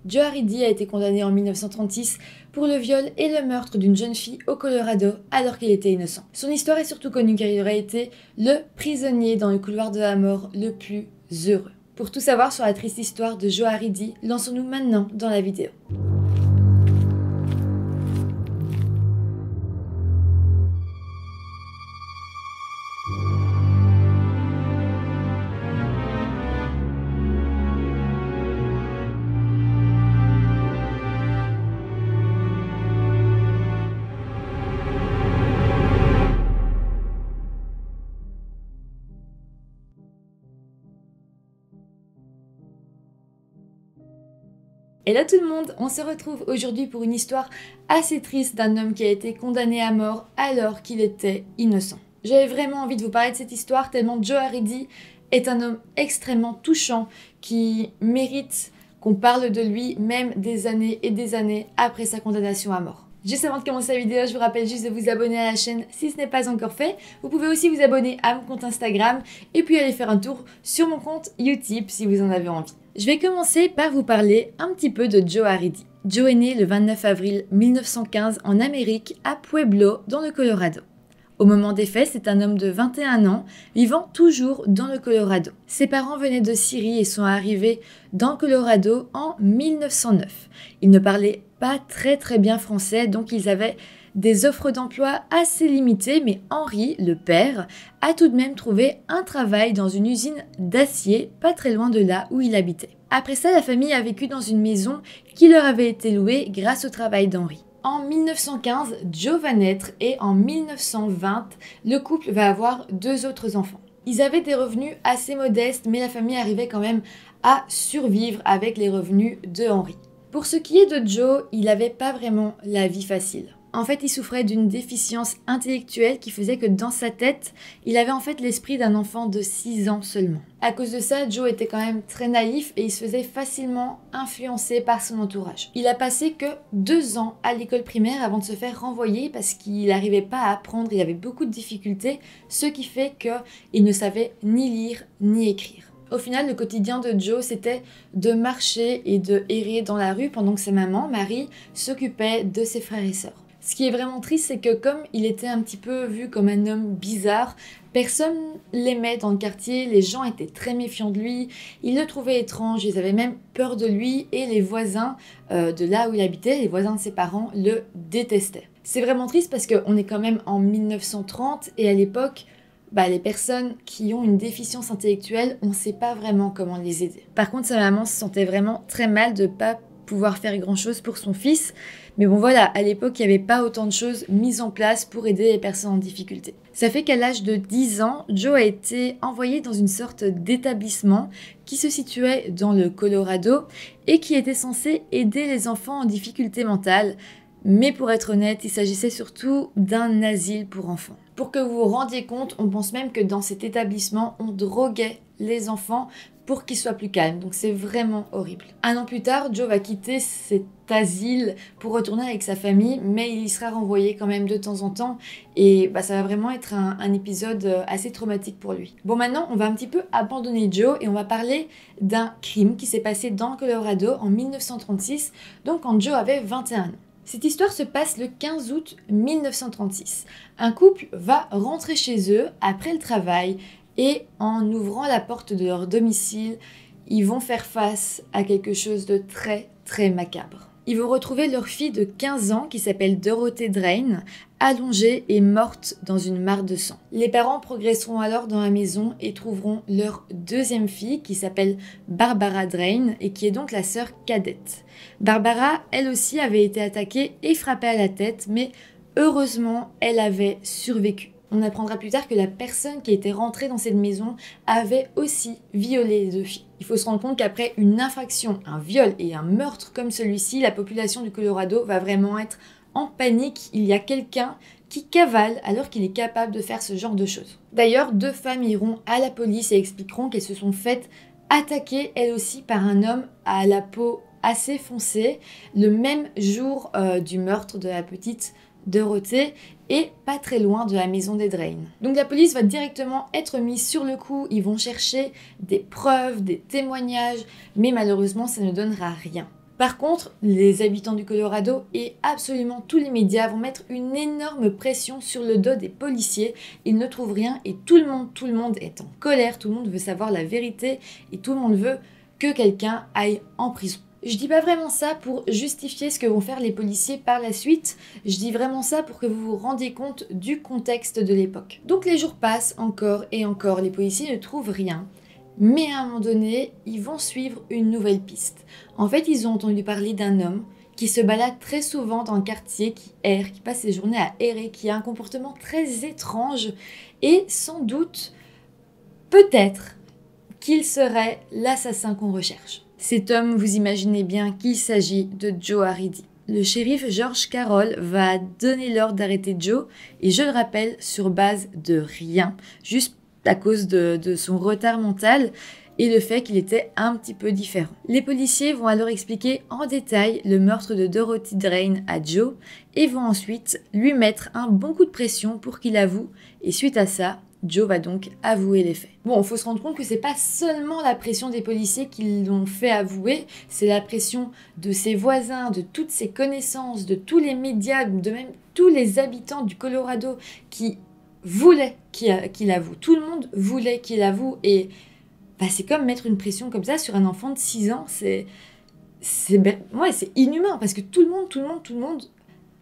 Joe Haridi a été condamné en 1936 pour le viol et le meurtre d'une jeune fille au Colorado alors qu'il était innocent. Son histoire est surtout connue car il aurait été le prisonnier dans le couloir de la mort le plus heureux. Pour tout savoir sur la triste histoire de Joe Haridi, lançons-nous maintenant dans la vidéo. Hello tout le monde, on se retrouve aujourd'hui pour une histoire assez triste d'un homme qui a été condamné à mort alors qu'il était innocent. J'avais vraiment envie de vous parler de cette histoire tellement Joe Haridi est un homme extrêmement touchant qui mérite qu'on parle de lui même des années et des années après sa condamnation à mort. Juste avant de commencer la vidéo, je vous rappelle juste de vous abonner à la chaîne si ce n'est pas encore fait. Vous pouvez aussi vous abonner à mon compte Instagram et puis aller faire un tour sur mon compte YouTube si vous en avez envie. Je vais commencer par vous parler un petit peu de Joe Haridi. Joe est né le 29 avril 1915 en Amérique, à Pueblo, dans le Colorado. Au moment des faits, c'est un homme de 21 ans, vivant toujours dans le Colorado. Ses parents venaient de Syrie et sont arrivés dans le Colorado en 1909. Ils ne parlaient pas très bien français, donc ils avaient des offres d'emploi assez limitées, mais Henri, le père, a tout de même trouvé un travail dans une usine d'acier, pas très loin de là où il habitait. Après ça, la famille a vécu dans une maison qui leur avait été louée grâce au travail d'Henri. En 1915, Joe va naître et en 1920, le couple va avoir 2 autres enfants. Ils avaient des revenus assez modestes, mais la famille arrivait quand même à survivre avec les revenus de Henri. Pour ce qui est de Joe, il n'avait pas vraiment la vie facile. En fait, il souffrait d'une déficience intellectuelle qui faisait que dans sa tête, il avait en fait l'esprit d'un enfant de 6 ans seulement. À cause de ça, Joe était quand même très naïf et il se faisait facilement influencer par son entourage. Il a passé que 2 ans à l'école primaire avant de se faire renvoyer parce qu'il n'arrivait pas à apprendre, il avait beaucoup de difficultés, ce qui fait qu'il ne savait ni lire ni écrire. Au final, le quotidien de Joe, c'était de marcher et de errer dans la rue pendant que sa maman, Marie, s'occupait de ses frères et sœurs. Ce qui est vraiment triste, c'est que comme il était un petit peu vu comme un homme bizarre, personne l'aimait dans le quartier, les gens étaient très méfiants de lui, ils le trouvaient étrange, ils avaient même peur de lui et les voisins de là où il habitait, les voisins de ses parents, le détestaient. C'est vraiment triste parce qu'on est quand même en 1930 et à l'époque, les personnes qui ont une déficience intellectuelle, on ne sait pas vraiment comment les aider. Par contre, sa maman se sentait vraiment très mal de ne pas pouvoir faire grand chose pour son fils. Mais bon voilà, à l'époque, il n'y avait pas autant de choses mises en place pour aider les personnes en difficulté. Ça fait qu'à l'âge de 10 ans, Joe a été envoyé dans une sorte d'établissement qui se situait dans le Colorado et qui était censé aider les enfants en difficulté mentale. Mais pour être honnête, il s'agissait surtout d'un asile pour enfants. Pour que vous vous rendiez compte, on pense même que dans cet établissement, on droguait les enfants pour qu'ils soient plus calmes. Donc c'est vraiment horrible. 1 an plus tard, Joe va quitter cet asile pour retourner avec sa famille, mais il y sera renvoyé quand même de temps en temps. Et ça va vraiment être un épisode assez traumatique pour lui. Bon, maintenant, on va un petit peu abandonner Joe et on va parler d'un crime qui s'est passé dans le Colorado en 1936, donc quand Joe avait 21 ans. Cette histoire se passe le 15 août 1936. Un couple va rentrer chez eux après le travail et en ouvrant la porte de leur domicile, ils vont faire face à quelque chose de très macabre. Ils vont retrouver leur fille de 15 ans qui s'appelle Dorothée Drain, allongée et morte dans une mare de sang. Les parents progresseront alors dans la maison et trouveront leur 2e fille qui s'appelle Barbara Drain et qui est donc la sœur cadette. Barbara, elle aussi, avait été attaquée et frappée à la tête, mais heureusement, elle avait survécu. On apprendra plus tard que la personne qui était rentrée dans cette maison avait aussi violé les 2 filles. Il faut se rendre compte qu'après une infraction, un viol et un meurtre comme celui-ci, la population du Colorado va vraiment être en panique. Il y a quelqu'un qui cavale alors qu'il est capable de faire ce genre de choses. D'ailleurs, 2 femmes iront à la police et expliqueront qu'elles se sont faites attaquer elles aussi par un homme à la peau assez foncée le même jour du meurtre de la petite Dorothée et pas très loin de la maison des Drain. Donc la police va directement être mise sur le coup, ils vont chercher des preuves, des témoignages, mais malheureusement ça ne donnera rien. Par contre, les habitants du Colorado et absolument tous les médias vont mettre une énorme pression sur le dos des policiers. Ils ne trouvent rien et tout le monde est en colère, tout le monde veut savoir la vérité et tout le monde veut que quelqu'un aille en prison. Je dis pas vraiment ça pour justifier ce que vont faire les policiers par la suite, je dis vraiment ça pour que vous vous rendiez compte du contexte de l'époque. Donc les jours passent encore et encore, les policiers ne trouvent rien. Mais à un moment donné, ils vont suivre une nouvelle piste. En fait, ils ont entendu parler d'un homme qui se balade très souvent dans le quartier, qui erre, qui passe ses journées à errer, qui a un comportement très étrange et sans doute, peut-être, qu'il serait l'assassin qu'on recherche. Cet homme, vous imaginez bien qu'il s'agit de Joe Arridi. Le shérif George Carroll va donner l'ordre d'arrêter Joe et je le rappelle, sur base de rien, juste à cause de son retard mental et le fait qu'il était un petit peu différent. Les policiers vont alors expliquer en détail le meurtre de Dorothy Drain à Joe et vont ensuite lui mettre un bon coup de pression pour qu'il avoue et suite à ça, Joe va donc avouer les faits. Bon, il faut se rendre compte que c'est pas seulement la pression des policiers qui l'ont fait avouer, c'est la pression de ses voisins, de toutes ses connaissances, de tous les médias, de même tous les habitants du Colorado qui voulait qu'il avoue. Tout le monde voulait qu'il avoue et c'est comme mettre une pression comme ça sur un enfant de 6 ans. C'est inhumain parce que tout le monde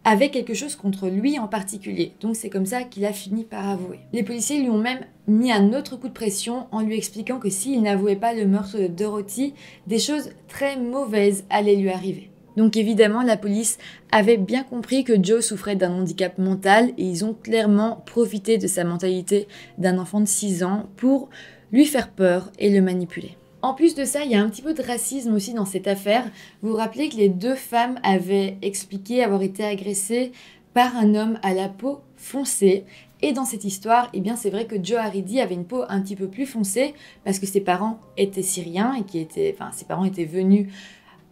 avait quelque chose contre lui en particulier. Donc c'est comme ça qu'il a fini par avouer. Les policiers lui ont même mis un autre coup de pression en lui expliquant que s'il n'avouait pas le meurtre de Dorothy, des choses très mauvaises allaient lui arriver. Donc évidemment, la police avait bien compris que Joe souffrait d'un handicap mental et ils ont clairement profité de sa mentalité d'un enfant de 6 ans pour lui faire peur et le manipuler. En plus de ça, il y a un petit peu de racisme aussi dans cette affaire. Vous vous rappelez que les 2 femmes avaient expliqué avoir été agressées par un homme à la peau foncée. Et dans cette histoire, eh bien c'est vrai que Joe Arridi avait une peau un petit peu plus foncée parce que ses parents étaient syriens et ses parents étaient venus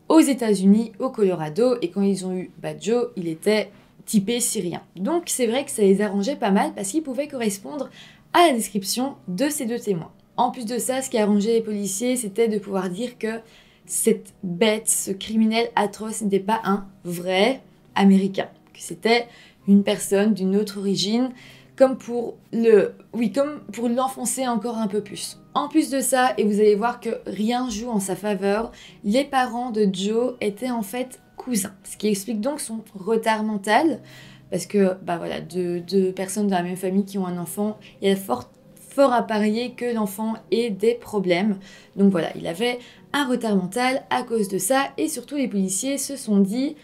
aux États-Unis, au Colorado, et quand ils ont eu Joe, il était typé syrien. Donc c'est vrai que ça les arrangeait pas mal parce qu'il pouvait correspondre à la description de ces 2 témoins. En plus de ça, ce qui arrangeait les policiers, c'était de pouvoir dire que cette bête, ce criminel atroce n'était pas un vrai Américain, que c'était une personne d'une autre origine, comme pour l'enfoncer encore un peu plus. En plus de ça, et vous allez voir que rien joue en sa faveur, les parents de Joe étaient en fait cousins, ce qui explique donc son retard mental, parce que deux personnes dans la même famille qui ont un enfant, il y a fort à parier que l'enfant ait des problèmes. Donc voilà, il avait un retard mental à cause de ça, et surtout les policiers se sont dit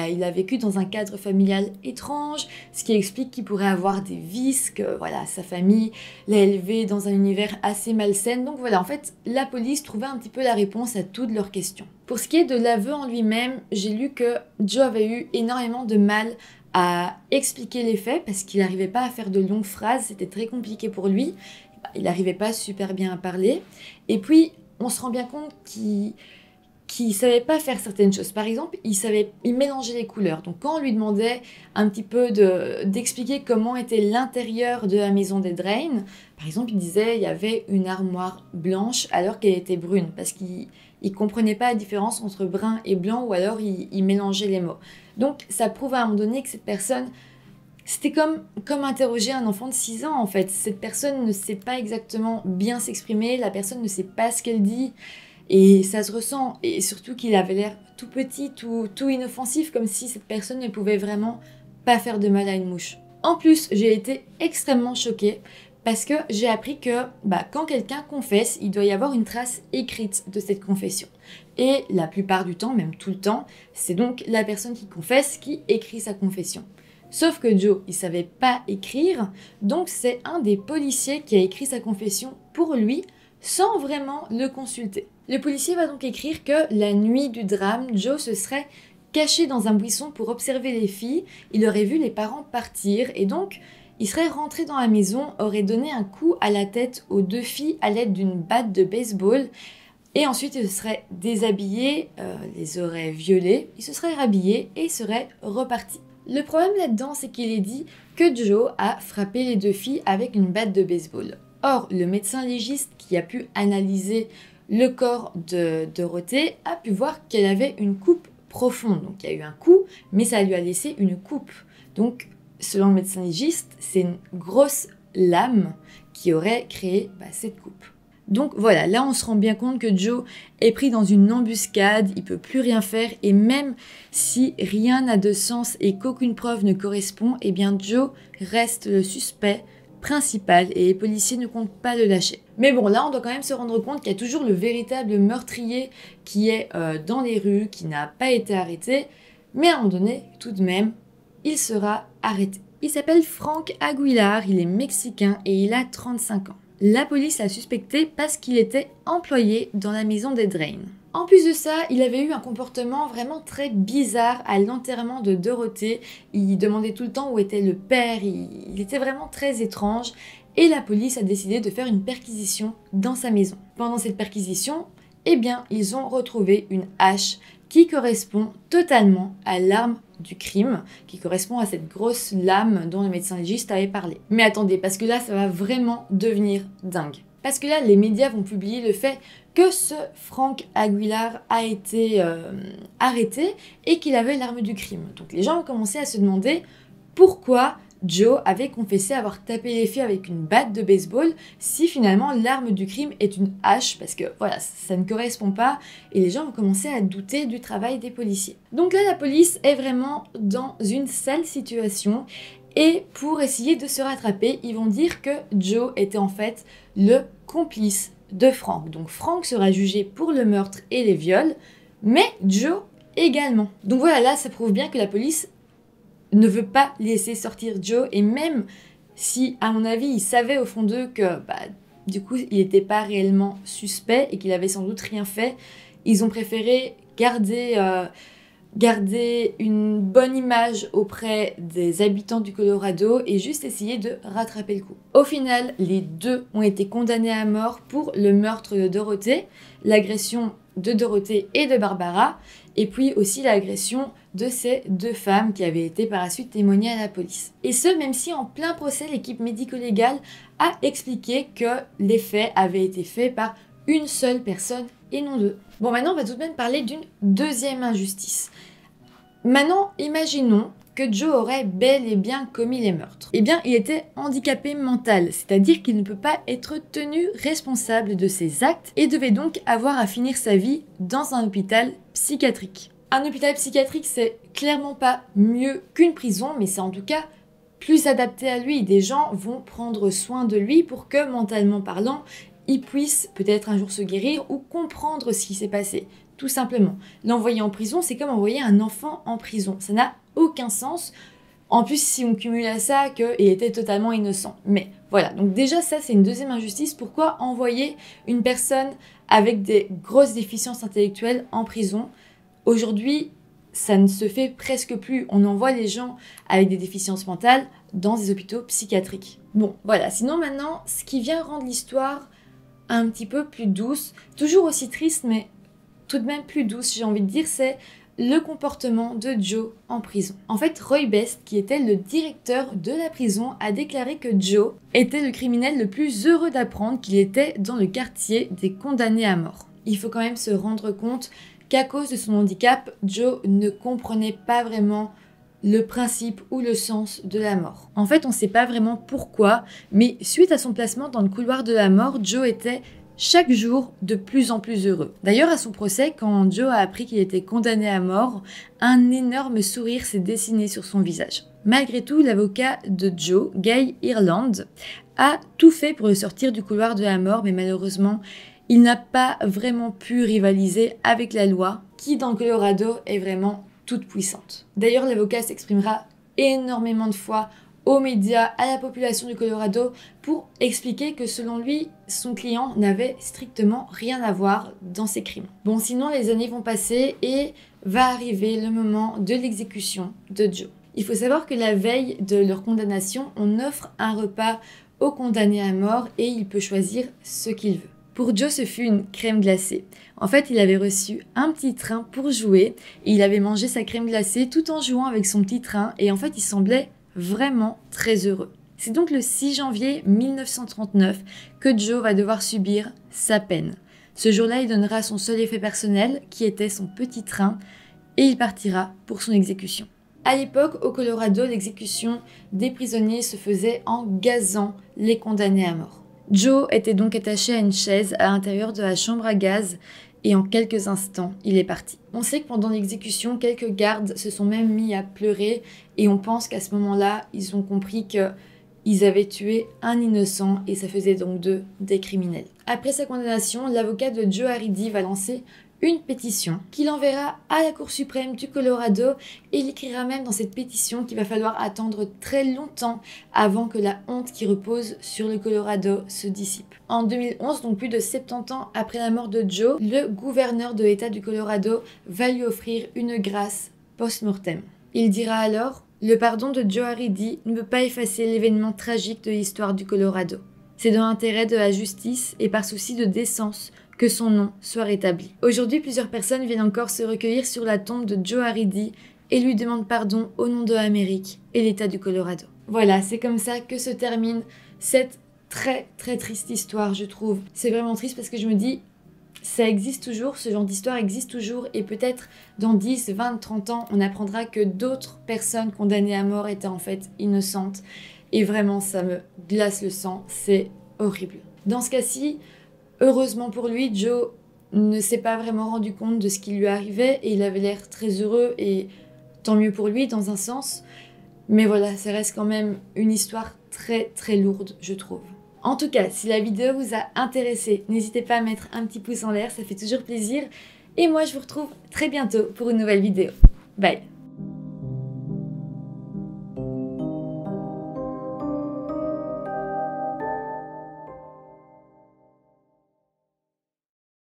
il a vécu dans un cadre familial étrange, ce qui explique qu'il pourrait avoir des vices, que sa famille l'a élevé dans un univers assez malsain. Donc voilà, en fait, la police trouvait un petit peu la réponse à toutes leurs questions. Pour ce qui est de l'aveu en lui-même, j'ai lu que Joe avait eu énormément de mal à expliquer les faits parce qu'il n'arrivait pas à faire de longues phrases, c'était très compliqué pour lui, il n'arrivait pas super bien à parler, et puis on se rend bien compte qu'il savait pas faire certaines choses. Par exemple, il mélangeait les couleurs. Donc quand on lui demandait un petit peu d'expliquer comment était l'intérieur de la maison des Drain, par exemple, il disait il y avait une armoire blanche alors qu'elle était brune, parce qu'il comprenait pas la différence entre brun et blanc, ou alors il mélangeait les mots. Donc ça prouve à un moment donné que cette personne, c'était comme interroger un enfant de 6 ans en fait. Cette personne ne sait pas exactement bien s'exprimer, la personne ne sait pas ce qu'elle dit. Et ça se ressent, et surtout qu'il avait l'air tout petit, tout inoffensif, comme si cette personne ne pouvait vraiment pas faire de mal à une mouche. En plus, j'ai été extrêmement choquée parce que j'ai appris que quand quelqu'un confesse, il doit y avoir une trace écrite de cette confession. Et la plupart du temps, même tout le temps, c'est donc la personne qui confesse qui écrit sa confession. Sauf que Joe, il savait pas écrire, donc c'est un des policiers qui a écrit sa confession pour lui, sans vraiment le consulter. Le policier va donc écrire que la nuit du drame, Joe se serait caché dans un buisson pour observer les filles, il aurait vu les parents partir et donc il serait rentré dans la maison, aurait donné un coup à la tête aux 2 filles à l'aide d'une batte de baseball et ensuite il se serait déshabillé, les aurait violées, il se serait rhabillé et serait reparti. Le problème là-dedans, c'est qu'il est dit que Joe a frappé les 2 filles avec une batte de baseball. Or, le médecin légiste qui a pu analyser le corps de Dorothée a pu voir qu'elle avait une coupe profonde. Donc il y a eu un coup, mais ça lui a laissé une coupe. Donc selon le médecin légiste, c'est une grosse lame qui aurait créé cette coupe. Donc voilà, là on se rend bien compte que Joe est pris dans une embuscade, il peut plus rien faire et même si rien n'a de sens et qu'aucune preuve ne correspond, eh bien Joe reste le suspect principal et les policiers ne comptent pas le lâcher. Mais bon, là on doit quand même se rendre compte qu'il y a toujours le véritable meurtrier qui est dans les rues, qui n'a pas été arrêté, mais à un moment donné, tout de même, il sera arrêté. Il s'appelle Frank Aguilar, il est mexicain et il a 35 ans. La police l'a suspecté parce qu'il était employé dans la maison des Drain. En plus de ça, il avait eu un comportement vraiment très bizarre à l'enterrement de Dorothée. Il demandait tout le temps où était le père, il était vraiment très étrange. Et la police a décidé de faire une perquisition dans sa maison. Pendant cette perquisition, eh bien, ils ont retrouvé une hache qui correspond totalement à l'arme du crime, qui correspond à cette grosse lame dont le médecin légiste avait parlé. Mais attendez, parce que là, ça va vraiment devenir dingue. Parce que là, les médias vont publier le fait que ce Frank Aguilar a été arrêté et qu'il avait l'arme du crime. Donc les gens ont commencé à se demander pourquoi Joe avait confessé avoir tapé les filles avec une batte de baseball si finalement l'arme du crime est une hache, parce que voilà, ça ne correspond pas et les gens ont commencé à douter du travail des policiers. Donc là, la police est vraiment dans une sale situation et pour essayer de se rattraper, ils vont dire que Joe était en fait le complice de Frank. Donc Frank sera jugé pour le meurtre et les viols, mais Joe également. Donc voilà, là, ça prouve bien que la police ne veut pas laisser sortir Joe, et même si, à mon avis, ils savaient au fond d'eux que, du coup, il n'était pas réellement suspect et qu'il avait sans doute rien fait, ils ont préféré garder une bonne image auprès des habitants du Colorado et juste essayer de rattraper le coup. Au final, les deux ont été condamnés à mort pour le meurtre de Dorothée, l'agression de Dorothée et de Barbara, et puis aussi l'agression de ces deux femmes qui avaient été par la suite témoignées à la police. Et ce, même si en plein procès, l'équipe médico-légale a expliqué que les faits avaient été faits par une seule personne et non deux. Bon, maintenant, on va tout de même parler d'une deuxième injustice. Maintenant, imaginons que Joe aurait bel et bien commis les meurtres. Eh bien, il était handicapé mental, c'est-à-dire qu'il ne peut pas être tenu responsable de ses actes et devait donc avoir à finir sa vie dans un hôpital psychiatrique. Un hôpital psychiatrique, c'est clairement pas mieux qu'une prison, mais c'est en tout cas plus adapté à lui. Des gens vont prendre soin de lui pour que, mentalement parlant, il puisse peut-être un jour se guérir ou comprendre ce qui s'est passé. Tout simplement. L'envoyer en prison, c'est comme envoyer un enfant en prison. Ça n'a aucun sens. En plus, si on cumule à ça qu'il était totalement innocent. Mais voilà, donc déjà ça, c'est une deuxième injustice. Pourquoi envoyer une personne avec des grosses déficiences intellectuelles en prison? Aujourd'hui, ça ne se fait presque plus. On envoie les gens avec des déficiences mentales dans des hôpitaux psychiatriques. Bon, voilà. Sinon, maintenant, ce qui vient rendre l'histoire un petit peu plus douce, toujours aussi triste, mais tout de même plus douce, j'ai envie de dire, c'est le comportement de Joe en prison. En fait, Roy Best, qui était le directeur de la prison, a déclaré que Joe était le criminel le plus heureux d'apprendre qu'il était dans le quartier des condamnés à mort. Il faut quand même se rendre compte qu'à cause de son handicap, Joe ne comprenait pas vraiment le principe ou le sens de la mort. En fait, on ne sait pas vraiment pourquoi, mais suite à son placement dans le couloir de la mort, Joe était chaque jour de plus en plus heureux. D'ailleurs, à son procès, quand Joe a appris qu'il était condamné à mort, un énorme sourire s'est dessiné sur son visage. Malgré tout, l'avocat de Joe, Guy Ireland, a tout fait pour le sortir du couloir de la mort, mais malheureusement, il n'a pas vraiment pu rivaliser avec la loi, qui dans le Colorado est vraiment toute puissante. D'ailleurs, l'avocat s'exprimera énormément de fois aux médias, à la population du Colorado, pour expliquer que selon lui, son client n'avait strictement rien à voir dans ces crimes. Bon, sinon les années vont passer et va arriver le moment de l'exécution de Joe. Il faut savoir que la veille de leur condamnation, on offre un repas au condamné à mort et il peut choisir ce qu'il veut. Pour Joe, ce fut une crème glacée. En fait, il avait reçu un petit train pour jouer et il avait mangé sa crème glacée tout en jouant avec son petit train et en fait, il semblait vraiment très heureux. C'est donc le 6 janvier 1939 que Joe va devoir subir sa peine. Ce jour-là, il donnera son seul effet personnel, qui était son petit train, et il partira pour son exécution. À l'époque, au Colorado, l'exécution des prisonniers se faisait en gazant les condamnés à mort. Joe était donc attaché à une chaise à l'intérieur de la chambre à gaz et en quelques instants, il est parti. On sait que pendant l'exécution, quelques gardes se sont même mis à pleurer et on pense qu'à ce moment-là, ils ont compris qu'ils avaient tué un innocent et ça faisait donc d'eux des criminels. Après sa condamnation, l'avocat de Joe Haridi va lancer une pétition qu'il enverra à la Cour suprême du Colorado et il écrira même dans cette pétition qu'il va falloir attendre très longtemps avant que la honte qui repose sur le Colorado se dissipe. En 2011, donc plus de 70 ans après la mort de Joe, le gouverneur de l'État du Colorado va lui offrir une grâce post-mortem. Il dira alors « Le pardon de Joe Haridi ne peut pas effacer l'événement tragique de l'histoire du Colorado. C'est dans l'intérêt de la justice et par souci de décence que son nom soit rétabli. » Aujourd'hui, plusieurs personnes viennent encore se recueillir sur la tombe de Joe Haridi et lui demandent pardon au nom de l'Amérique et l'État du Colorado. Voilà, c'est comme ça que se termine cette très triste histoire, je trouve. C'est vraiment triste parce que je me dis, ça existe toujours, ce genre d'histoire existe toujours et peut-être dans 10, 20, 30 ans, on apprendra que d'autres personnes condamnées à mort étaient en fait innocentes. Et vraiment, ça me glace le sang, c'est horrible. Dans ce cas-ci, heureusement pour lui, Joe ne s'est pas vraiment rendu compte de ce qui lui arrivait et il avait l'air très heureux et tant mieux pour lui dans un sens. Mais voilà, ça reste quand même une histoire très lourde, je trouve. En tout cas, si la vidéo vous a intéressé, n'hésitez pas à mettre un petit pouce en l'air, ça fait toujours plaisir. Et moi, je vous retrouve très bientôt pour une nouvelle vidéo. Bye!